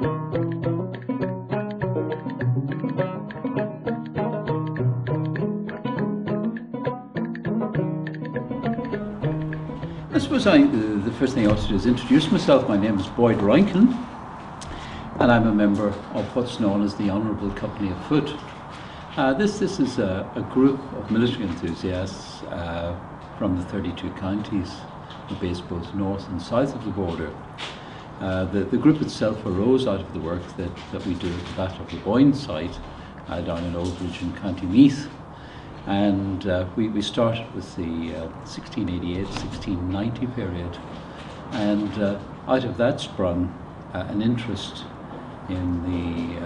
I suppose the first thing I ought to do is introduce myself. My name is Boyd Rankin, and I'm a member of what's known as the Honourable Company of Foot. This is a group of military enthusiasts from the 32 counties, based both north and south of the border. The group itself arose out of the work that we do at the Battle of the Boyne site down in Oldbridge in County Meath. And we started with the 1688-1690 period, and out of that sprung an interest in the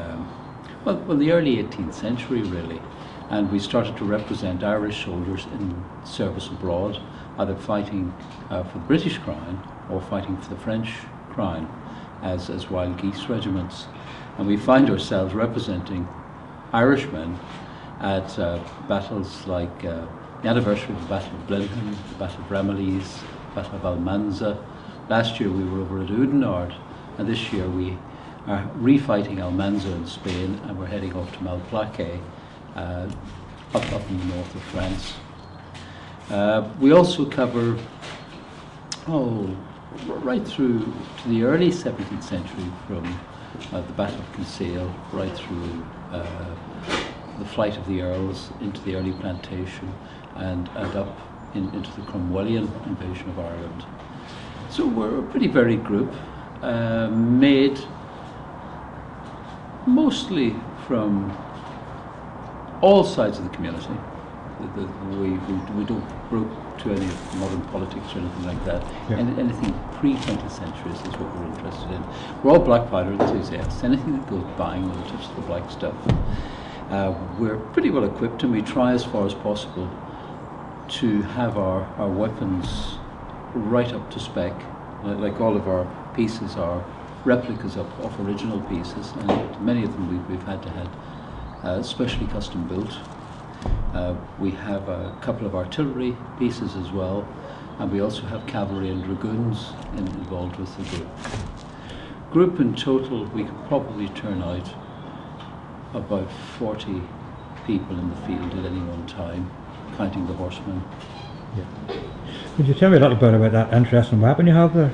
early 18th century really, and we started to represent Irish soldiers in service abroad, either fighting for the British Crown or fighting for the French Crown as wild geese regiments, and we find ourselves representing Irishmen at battles like the anniversary of the Battle of Blenheim, the Battle of Ramillies, the Battle of Almanza. Last year we were over at Oudenarde, and this year we are refighting Almanza in Spain, and we're heading off to Malplaquet, up in the north of France. We also cover right through to the early 17th century, from the Battle of Kinsale right through the flight of the Earls into the early plantation and up into the Cromwellian invasion of Ireland. So we're a pretty varied group, made mostly from all sides of the community. We don't brook to any modern politics or anything like that. Yeah. Anything pre-20th century is what we're interested in. We're all black powder enthusiasts. Anything that goes bang when it touches the black stuff. We're pretty well equipped, and we try as far as possible to have our weapons right up to spec. Like all of our pieces are replicas of original pieces, and many of them we've had to have specially custom built. We have a couple of artillery pieces as well, and we also have cavalry and dragoons involved with the group. Group in total, we could probably turn out about 40 people in the field at any one time, counting the horsemen. Yeah. Could you tell me a little bit about that interesting weapon you have there?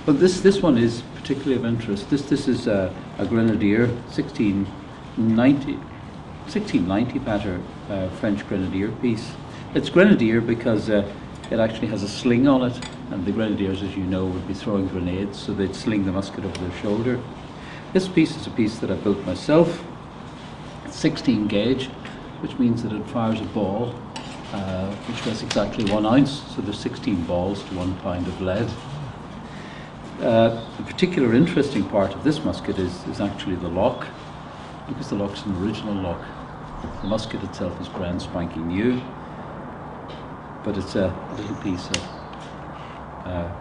Well, this one is particularly of interest. This is a grenadier, 1690 pattern French grenadier piece. It's grenadier because it actually has a sling on it, and the grenadiers, as you know, would be throwing grenades, so they'd sling the musket over their shoulder. This piece is a piece that I built myself. 16 gauge, which means that it fires a ball which weighs exactly 1 ounce, so there's 16 balls to 1 pound of lead. The particular interesting part of this musket is actually the lock, because the lock's an original lock. The musket itself is brand spanking new, but it's a little piece of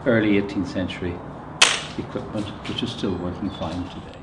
early 18th century equipment which is still working fine today.